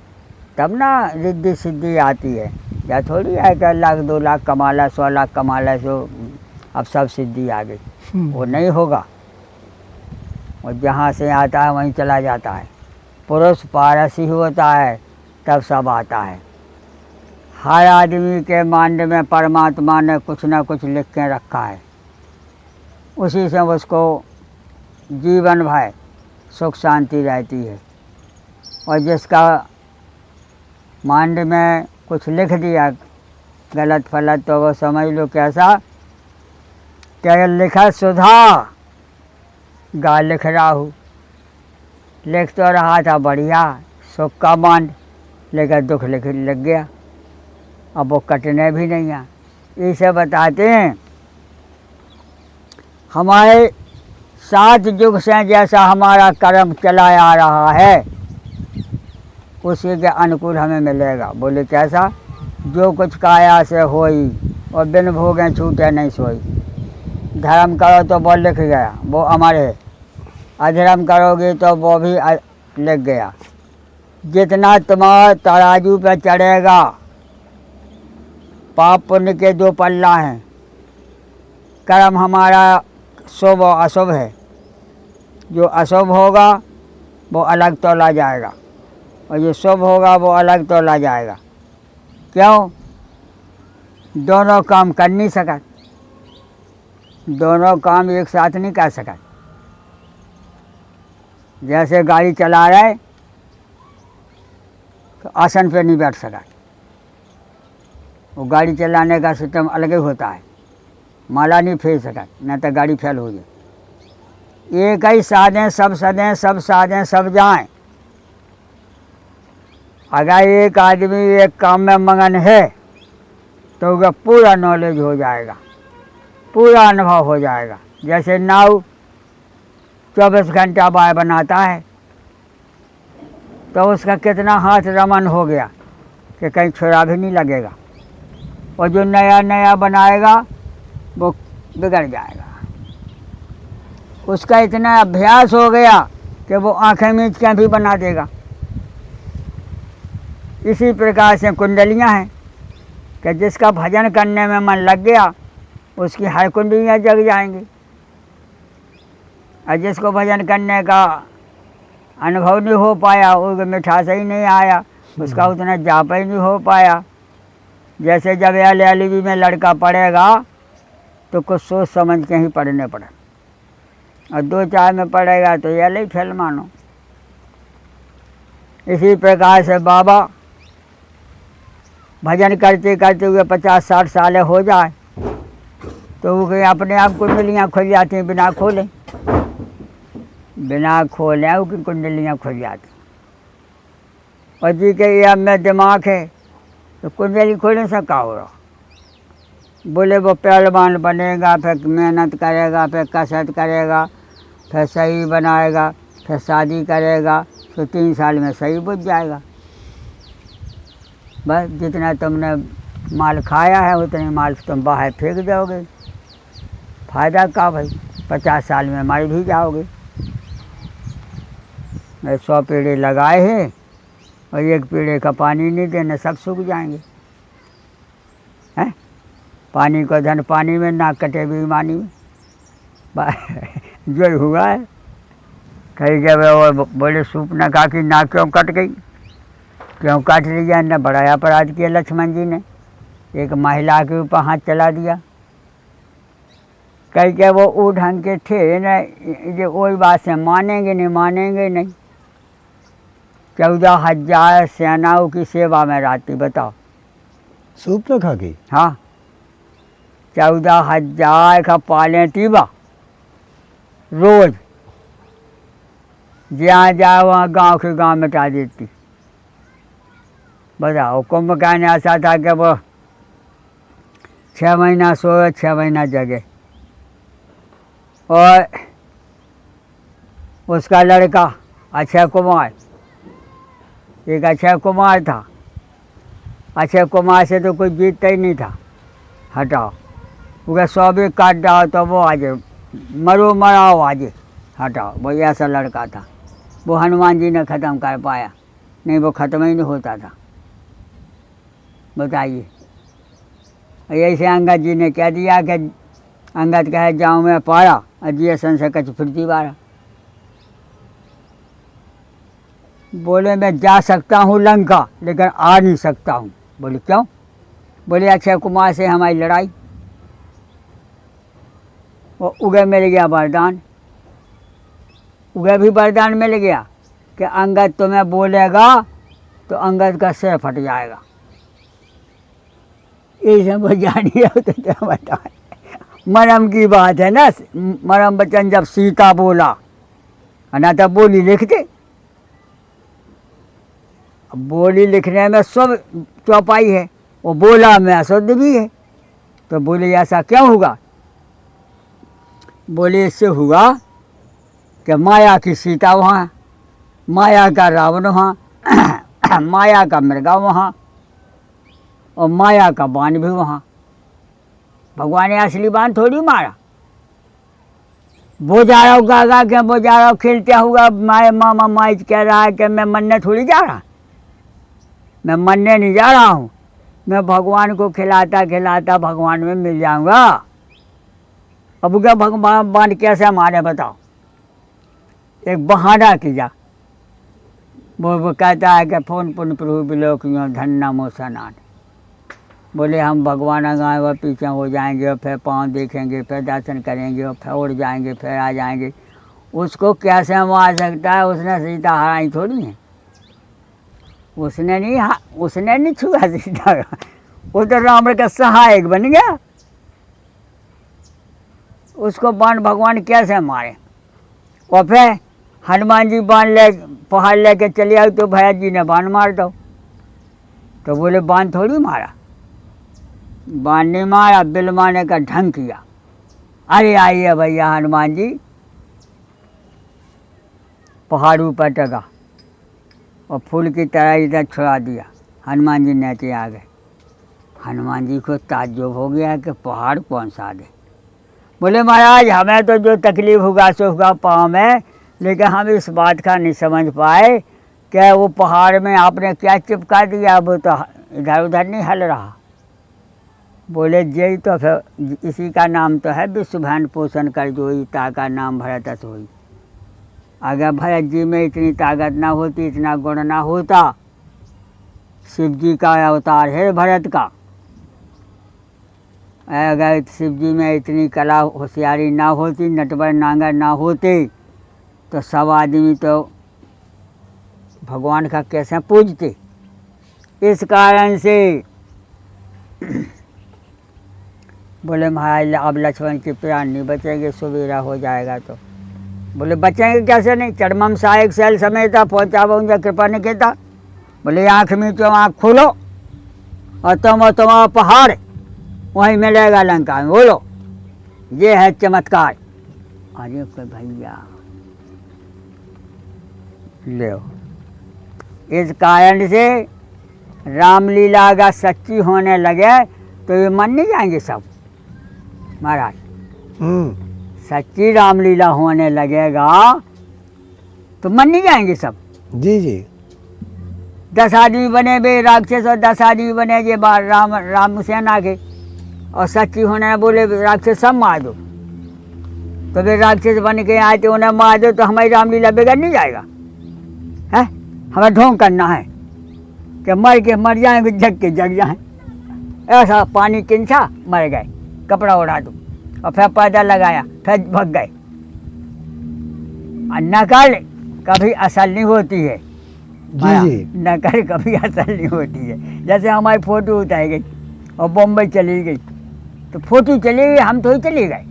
F: तब ना रिद्धि सिद्धि आती है। या थोड़ी है कि लाख 2 लाख कमा ला, 100 लाख कमा ला तो अब सब सिद्धि आ गई, वो नहीं होगा। और जहाँ से आता है वहीं चला जाता है। पुरुष पारसी होता है तब सब आता है। हर आदमी के मांड में परमात्मा ने कुछ ना कुछ लिख के रखा है, उसी से उसको जीवन भर सुख शांति रहती है। और जिसका मांड में कुछ लिख दिया गलत फलत तो वो समझ लो कैसा, क्या लिखा सुधा गा लिख रहा हूँ। लिख तो रहा था बढ़िया सुख का मांड, लेकिन दुख लिख लग गया, अब वो कटने भी नहीं है। इसे बताते हैं हमारे 7 युग से जैसा हमारा कर्म चला आ रहा है उसी के अनुकूल हमें मिलेगा। बोले कैसा, जो कुछ काया से होई और बिन भोगे छूटे नहीं सोई। धर्म करो तो वो लिख गया, वो अमर है। अधर्म करोगे तो वो भी लिख गया। जितना तुम्हारा तराजू पे चढ़ेगा, पाप पुण्य के 2 पल्ला हैं। कर्म हमारा शुभ और अशुभ है, जो अशुभ होगा वो अलग तोला जाएगा और जो शुभ होगा वो अलग तोला जाएगा। क्यों? दोनों काम कर नहीं सका, दोनों काम एक साथ नहीं कर सका। जैसे गाड़ी चला रहे तो आसन पे नहीं बैठ सका, वो गाड़ी चलाने का सिस्टम अलग ही होता है, माला नहीं फेर सका, न तो गाड़ी फेल हो जाए। एक ही साधें सब सदें, सब साधें सब जाएं। अगर एक आदमी एक काम में मगन है तो उसका पूरा नॉलेज हो जाएगा, पूरा अनुभव हो जाएगा। जैसे नाव 24 घंटा बाय बनाता है तो उसका कितना हाथ रमन हो गया कि कहीं छुरा भी नहीं लगेगा। और जो नया नया बनाएगा वो बिगड़ जाएगा। उसका इतना अभ्यास हो गया कि वो आंखें मीच के भी बना देगा। इसी प्रकार से कुंडलियां हैं कि जिसका भजन करने में मन लग गया उसकी हर कुंडलियां जग जाएंगी। और जिसको भजन करने का अनुभव नहीं हो पाया, उसको मिठास ही नहीं आया, उसका उतना जाप ही नहीं हो पाया। जैसे जब LLB में लड़का पढ़ेगा तो कुछ सोच समझ के ही पढ़ने पड़े, और 2-4 में पढ़ेगा तो LL फेल मानो। इसी प्रकार से बाबा भजन करते करते हुए 50-60 साल हो जाए तो वो अपने आप कुंडलियाँ खुल जाती हैं, बिना खोले, बिना खोले उसकी कुंडलियाँ खुल जाती। और जी के ये अब में दिमाग है तो कुंडली खोलने से क्या हो रहा। बोले वो पहलवान बनेगा, फिर मेहनत करेगा, फिर कसरत करेगा, फिर सही बनाएगा, फिर शादी करेगा, तो 3 साल में सही बुझ जाएगा। बस जितना तुमने माल खाया है उतने माल तुम बाहर फेंक दोगे, फ़ायदा का भाई? 50 साल में मर भी जाओगे। मैं 100 पेड़े लगाए हैं और एक पेड़े का पानी नहीं देना, सब सूख जाएंगे। हैं? पानी को धन पानी में, ना कटे बेईमानी में। जो हुआ है कहीं जब वो बोले सूप न खा कि ना क्यों कट गई, क्यों काट लिया? न बड़ा अपराध किया लक्ष्मण जी ने, एक महिला के ऊपर हाथ चला दिया। कहीं के वो ढंग के थे न, जो वही बात से मानेंगे नहीं। 14,000 सेनाओं की सेवा में रहती, बताओ।
A: सूप न खा के?
F: हाँ, 14,000 का पालें तीबा रोज, जहाँ जाए वहाँ गांव के गांव मिटा देती। बताओ, कुंभ कहने ऐसा था कि वो 6 महीना सोए, 6 महीना जगे। और उसका लड़का अक्षय कुमार, एक अक्षय कुमार था। अक्षय कुमार से तो कोई जीतता ही नहीं था। हटाओ, उसका 100 भी काट डालो तो वो आज मरो मराओ आज। हटाओ, वही ऐसा लड़का था। वो हनुमान जी ने ख़त्म कर पाया, नहीं वो ख़त्म ही नहीं होता था। बताइए, ऐसे अंगद जी ने कह दिया कि अंगद कहे जाऊँ मैं पारा, अजिए संशय कच फिरती बारा। बोले मैं जा सकता हूँ लंका, लेकिन आ नहीं सकता हूँ। बोले क्यों? बोले अक्षय कुमार से हमारी लड़ाई। वो उगे मिल गया वरदान, उगे भी वरदान मिल गया कि अंगद तुम्हें बोलेगा तो अंगद का सिर फट जाएगा। ये सब जानिए तो क्या बताएं, मरम की बात है ना। मरम बचन जब सीता बोला ना, तब बोली लिखते। बोली लिखने में सब चौपाई है, वो बोला में अशुद्ध भी है। तो बोले ऐसा क्यों होगा? बोले इससे हुआ कि माया की सीता वहाँ, माया का रावण वहाँ, माया का मृगा वहाँ, और माया का बाण भी वहाँ। भगवान ने असली बाण थोड़ी मारा। बोजाराव गागा के बोजाराव खेलते हुआ माए मामा माइज कह रहा है कि मैं मरने थोड़ी जा रहा, मैं मरने नहीं जा रहा हूँ, मैं भगवान को खिलाता खिलाता भगवान में मिल जाऊँगा। अब क्या भगवान बाण कैसे मारे बताओ? एक बहाना किया। वो कहता है कि फोन पुन प्रभु बिलोक धन नमो सनान। बोले हम भगवान गाए वह पीछे हो जाएंगे और फिर पाँव देखेंगे, फिर दर्शन करेंगे और फिर उड़ जाएंगे, फिर आ जाएंगे। उसको कैसे मार सकता है? उसने सीता हराई थोड़ी है। उसने नहीं छुआ सीता का, वो तो रावण का सहायक बन गया। उसको बाण भगवान कैसे मारे? और फिर हनुमान जी बाण ले पहाड़ लेके चले आए तो भैया जी ने बाण मार दो। तो बोले बाण थोड़ी मारा, बाण नहीं मारा, बिल मारने का ढंग किया। अरे आइए भैया हनुमान जी। पहाड़ ऊपर टगा और फूल की तरह इधर छुड़ा दिया। हनुमान जी नीचे आ गए। हनुमान जी को ताज्जुब हो गया कि पहाड़ कौन सा दे। बोले महाराज हमें तो जो तकलीफ होगा सो होगा पाँव में, लेकिन हम इस बात का नहीं समझ पाए कि वो पहाड़ में आपने क्या चिपका दिया, वो तो इधर उधर नहीं हल रहा। बोले जय तो फिर इसी का नाम तो है विश्व भरण पोषण कर जोई, ताका नाम भरत सोई। अगर भरत जी में इतनी ताकत ना होती, इतना गुण ना होता, शिव जी का अवतार है भरत का, अगर शिव जी में इतनी कला होशियारी ना होती, नटवर नांगर ना होते, तो सब आदमी तो भगवान का कैसे पूजते। इस कारण से बोले महाराज अब लक्ष्मण के प्राण नहीं बचेंगे, सवेरा हो जाएगा तो। बोले बचेंगे कैसे नहीं? चरमम सहायक शैल समेत पहुँचा बहुंजा कृपा नहीं कहता। बोले आँख में तो आँख खोलो और तुम्हारा पहाड़ वहीं मिलेगा लंका में। बोलो ये है चमत्कार। अरे भैया ले इस कारण से रामलीला अगर सच्ची होने लगे तो ये मन नहीं जाएंगे सब महाराज। सच्ची रामलीला होने लगेगा तो मन नहीं जाएंगे सब।
A: जी जी।
F: 10 आदमी बने बे राक्षस और 10 आदमी बने ये बार राम सेना के, और सच्ची होने बोले राक्षस सब मार दो, तो वे राक्षस बन के आए तो उन्हें मार दो तो हमारी रामलीला बिगड़ नहीं जाएगा है। हमें ढोंग करना है कि मर जाएंगे, जग के जग जाएं। ऐसा पानी किंचा मर गए, कपड़ा उड़ा दो और फिर पर्दा लगाया फिर भग गए। और नकल कभी असल नहीं होती है
A: जी।
F: नकल कभी असल नहीं होती है। जैसे हमारी फ़ोटो उतारी गई और बम्बई चली गई तो फोटो चली गई, हम तो ही चले गए।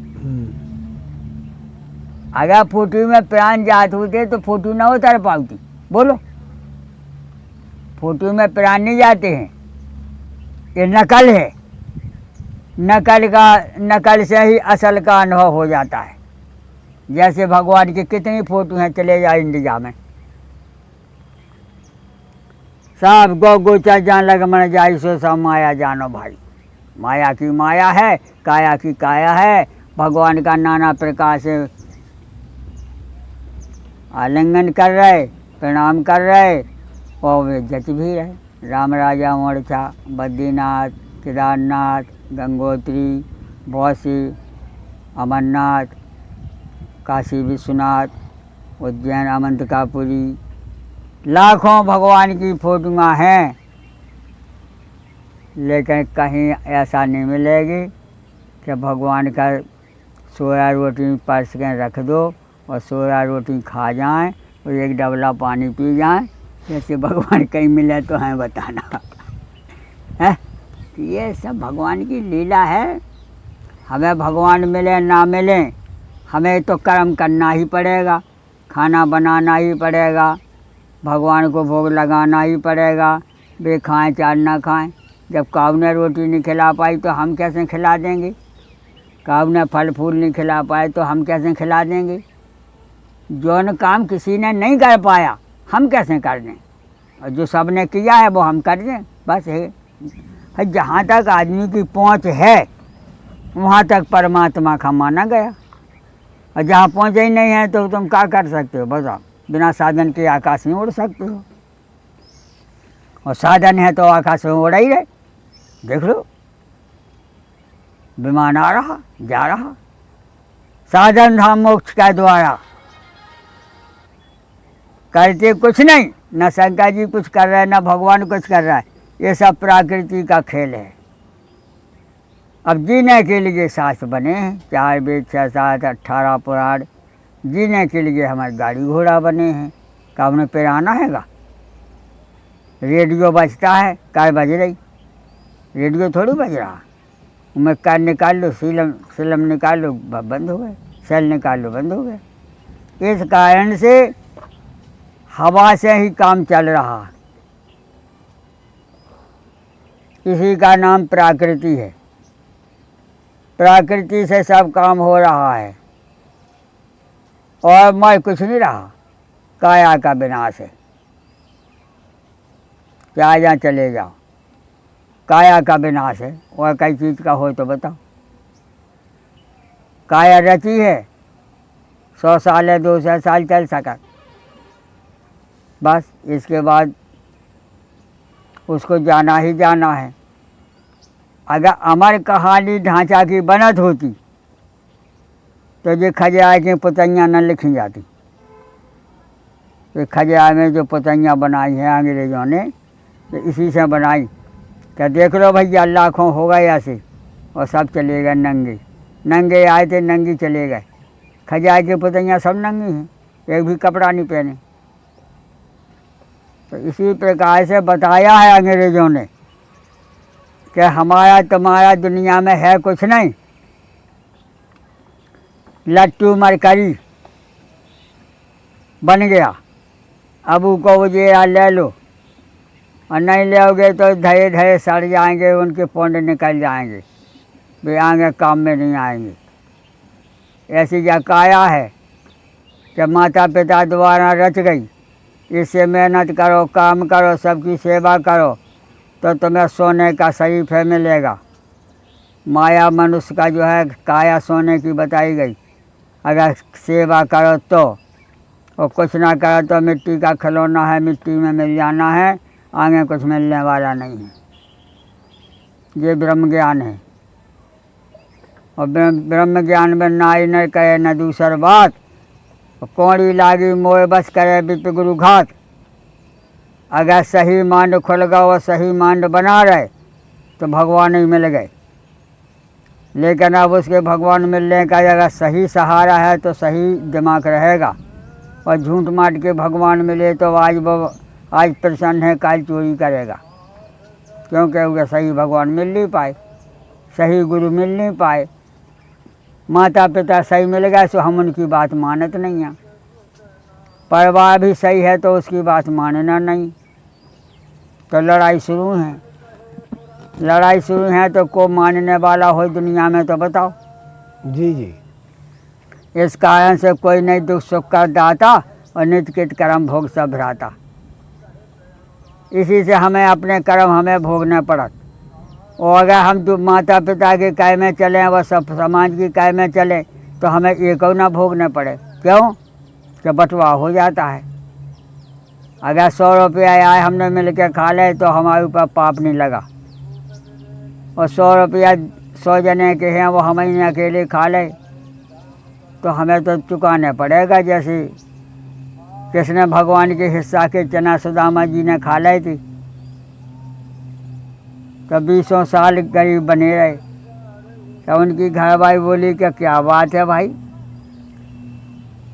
F: अगर फोटो में प्राण जात होते तो फोटो ना उतार पाती। बोलो, फोटो में प्राण नहीं जाते हैं, ये नकल है। नकल से ही असल का अनुभव हो जाता है। जैसे भगवान की कितनी फोटो हैं, चले जाए इंडिया में, सब गौ गोचर जान लग मन जाई सो सब माया जानो भाई। माया की माया है, काया की काया है। भगवान का नाना प्रकार से आलिंगन कर रहे, प्रणाम कर रहे और वे जच भी रहे। राम राजा मोर्चा, बद्रीनाथ, केदारनाथ, गंगोत्री, बौसी, अमरनाथ, काशी विश्वनाथ, उज्जैन अमंतकापुरी, लाखों भगवान की फोटोआँ हैं, लेकिन कहीं ऐसा नहीं मिलेगी कि भगवान का सोया रोटी परस के रख दो और सोया रोटी खा जाएं और एक डबला पानी पी जाएं। जैसे भगवान कहीं मिले तो हमें बताना है। ये सब भगवान की लीला है। हमें भगवान मिले ना मिले, हमें तो कर्म करना ही पड़ेगा, खाना बनाना ही पड़ेगा, भगवान को भोग लगाना ही पड़ेगा। वे खाएँ चाहे ना खाएँ। जब काऊ ने रोटी नहीं खिला पाई तो हम कैसे खिला देंगे? काऊ ने फल फूल नहीं खिला पाए तो हम कैसे खिला देंगे? जौन काम किसी ने नहीं कर पाया हम कैसे कर दें, और जो सब ने किया है वो हम कर दें। बस है जहाँ तक आदमी की पहुँच है वहाँ तक परमात्मा का माना गया, और जहाँ पहुँच ही नहीं है तो तुम क्या कर सकते हो? बताओ, बिना साधन के आकाश में उड़ सकते हो, और साधन है तो आकाश में उड़ा ही रहे। देख लो, विमान आ रहा जा रहा, साधन था मोक्ष का द्वारा। करते कुछ नहीं, न शंकर जी कुछ कर रहे हैं न भगवान कुछ कर रहा है, ये सब प्रकृति का खेल है। अब जीने के लिए शास्त्र बने हैं, 4 वेद 6 7 18 पुराण, जीने के लिए हमारे गाड़ी घोड़ा बने हैं। का उन्हें पिराना हैगा? रेडियो बजता है, कार बज रही, रेडियो थोड़ी बज रहा। उनमें कार निकाल लो, सिलम निकाल लो, बंद हो गए, सेल निकाल लो, बंद हो गए। इस कारण से हवा से ही काम चल रहा, इसी का नाम प्रकृति है। प्रकृति से सब काम हो रहा है और मैं कुछ नहीं रहा। काया का विनाश है, क्या जहाँ चले जाओ, काया का विनाश है। और कई चीज़ का हो तो बताओ। काया रची है, 100 साल है, 200 साल चल सका, बस इसके बाद उसको जाना ही जाना है। अगर अमर कहानी ढांचा की बनत होती तो ये खजिया की पुतैयाँ न लिखी जाती। ये खजिया में जो पुतैयाँ बनाई हैं अंग्रेज़ों ने, तो इसी से बनाई। क्या देख लो भैया, लाखों हो गए ऐसे और सब चले गए नंगे। नंगे आए थे, नंगी चले गए। खजिया की पुतैयाँ सब नंगी हैं, एक भी कपड़ा नहीं पहने। तो इसी प्रकार से बताया है अंग्रेज़ों ने कि हमारा तुम्हारा दुनिया में है कुछ नहीं। लट्टू मरकरी बन गया, अब उसको उजेड़ा ले लो, और नहीं लोगे तो धीरे धीरे सड़ जाएंगे, उनके पोंड निकल जाएंगे, वे आगे काम में नहीं आएंगे। ऐसी क्या काया है कि माता पिता द्वारा रच गई, इससे मेहनत करो, काम करो, सबकी सेवा करो तो तुम्हें सोने का सही फल मिलेगा। माया मनुष्य का जो है काया सोने की बताई गई। अगर सेवा करो तो, और कुछ ना करो तो मिट्टी का खिलौना है, मिट्टी में मिल जाना है, आगे कुछ मिलने वाला नहीं है। ये ब्रह्म ज्ञान है। और ब्रह्म ज्ञान में ना ही न कहे न दूसर बात, कौड़ी लागी मोह बस करे विप गुरु घात। अगर सही मांड खुल गया और सही मांड बना रहे तो भगवान ही मिल गए। लेकिन अब उसके भगवान मिलने का अगर सही सहारा है तो सही दिमाग रहेगा, और झूठ माट के भगवान मिले तो आज प्रसन्न है, कल चोरी करेगा, क्योंकि उसे सही भगवान मिल नहीं पाए, सही गुरु मिल नहीं पाए। माता पिता सही मिल गए तो हम उनकी बात मानत नहीं हैं। परिवार भी सही है तो उसकी बात मानना नहीं, तो लड़ाई शुरू है। लड़ाई शुरू है तो को मानने वाला हो दुनिया में तो बताओ।
A: जी जी।
F: इस कारण से कोई नहीं दुख सुख का दाता, और नित्य कित कर्म भोग सब भ्राता। इसी से हमें अपने कर्म हमें भोगने पड़त। और अगर हम तो माता पिता के कह में चलें व सब समाज की कह में चले तो हमें एक ना भोगने पड़े। क्यों? कि बंटवा हो जाता है। अगर 100 रुपया आए हमने मिल के खा ले तो हमारे ऊपर पाप नहीं लगा, और 100 रुपया 100 जने के हैं वो हम ही अकेले खा ले तो हमें तो चुकाने पड़ेगा। जैसे कृष्ण भगवान के हिस्सा के चना सुदामा जी ने खा ली थी तो 20 साल गरीब बने रहे। तो उनकी घरवाली बोली कि क्या बात है भाई,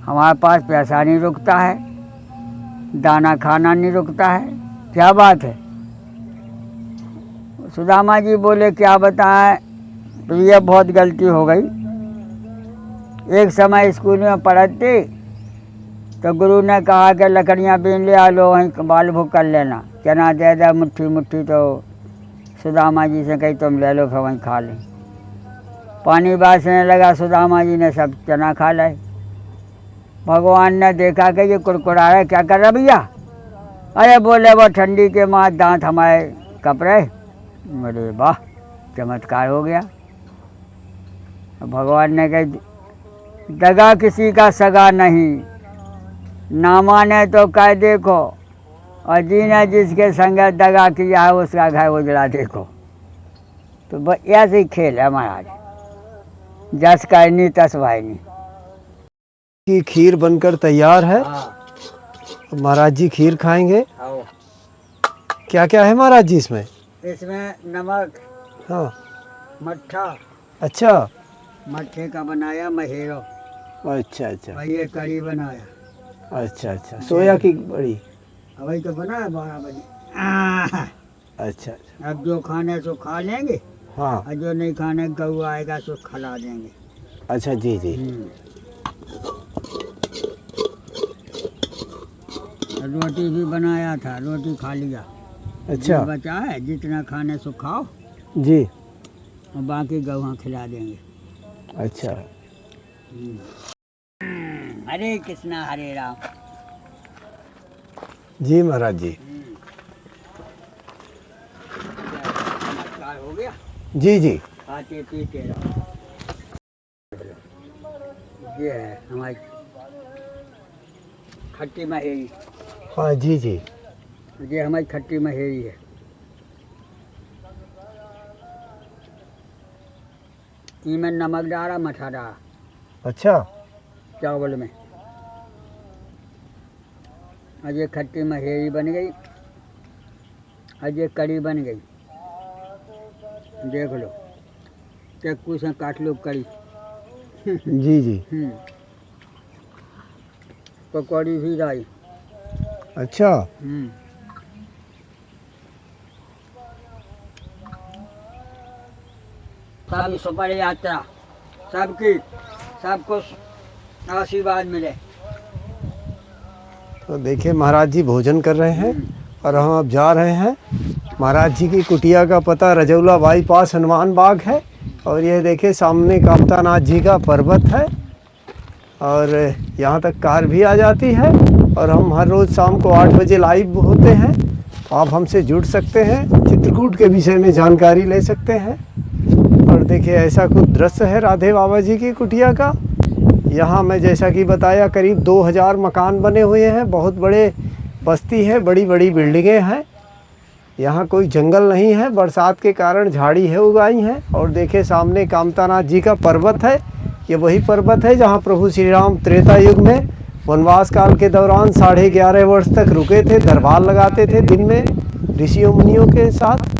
F: हमारे पास पैसा नहीं रुकता है, दाना खाना नहीं रुकता है, क्या बात है? सुदामा जी बोले क्या बताएं, तो ये बहुत गलती हो गई। एक समय स्कूल में पढ़ती तो गुरु ने कहा कि लकड़ियाँ बीन ले आ लो, वहीं बाल भूख कर लेना, चना दे दे मुट्ठी मुट्ठी। तो सुदामा जी से कही तुम ले लो फिर वहीं खा लें। पानी बासने लगा, सुदामा जी ने सब चना खा लाए। भगवान ने देखा कि ये कुरकुरा है, क्या कर रहा भैया? अरे बोले वो ठंडी के माँ दांत हमारे कप रहे। अरे वाह, चमत्कार हो गया। भगवान ने कहा दगा किसी का सगा नहीं, ना माने तो कह देखो, और जीने जिसके संग दगा किया है उसका घर उजड़ा देखो। तो बस ऐसे ही खेल है महाराज, जस करनी तस भाईनी।
A: की खीर बनकर तैयार है। महाराज जी खीर खाएंगे।
F: आओ।
A: क्या क्या है महाराज जी इसमें?
F: इसमें नमक,
A: हाँ।
F: मट्ठा,
A: अच्छा
F: मट्ठे का बनाया महेरो,
A: अच्छा अच्छा
F: और ये कड़ी बनाया।
A: अच्छा अच्छा। सोया की बड़ी।
F: वही तो बनाया 12 बजे।
A: अच्छा अच्छा।
F: अब जो खाने सो खा लेंगे,
A: हाँ।
F: और जो नहीं खाने गऊ आएगा सो खिला देंगे।
A: अच्छा जी जी।
F: रोटी भी बनाया था, रोटी खा लिया।
A: अच्छा
F: जो बचा है जितना खाने सो खाओ,
A: जी।
F: और बाकी गऊ खिला देंगे।
A: अच्छा।
F: हरे कृष्णा हरे राम।
A: जी महाराज जी।
F: नमस्कार हो गया।
A: जी जी।
F: खाते पीते रहो। ये है हमारी खट्टी महेरी।
A: हाँ जी जी।
F: ये हमारी खट्टी महेरी है। इसमें नमक डाला, मठा डाला।
A: अच्छा।
F: चावल में। और ये खट्टी महेरी बन गई, और ये कड़ी बन गई। देख लो, चाकू से काट लो कड़ी।
A: जी जी।
F: पकौड़ी भी लाई।
A: अच्छा।
F: सब सुपर यात्रा सबकी, सबको आशीर्वाद मिले।
A: तो देखिए महाराज जी भोजन कर रहे हैं और हम अब जा रहे हैं। महाराज जी की कुटिया का पता रजौला बाईपास हनुमान बाग है, और ये देखिए सामने कामतानाथ जी का पर्वत है, और यहाँ तक कार भी आ जाती है। और हम हर रोज़ शाम को 8 बजे लाइव होते हैं। आप हमसे जुड़ सकते हैं, चित्रकूट के विषय में जानकारी ले सकते हैं। और देखिए ऐसा कुछ दृश्य है राधे बाबा जी की कुटिया का। यहाँ मैं जैसा कि बताया करीब 2000 मकान बने हुए हैं, बहुत बड़े बस्ती है, बड़ी बड़ी बिल्डिंगें हैं। यहाँ कोई जंगल नहीं है, बरसात के कारण झाड़ी है उगाई हैं। और देखे सामने कामतानाथ जी का पर्वत है, ये वही पर्वत है जहाँ प्रभु श्री राम त्रेता युग में वनवास काल के दौरान 11.5 वर्ष तक रुके थे, दरबार लगाते थे दिन में ऋषियों मुनियों के साथ।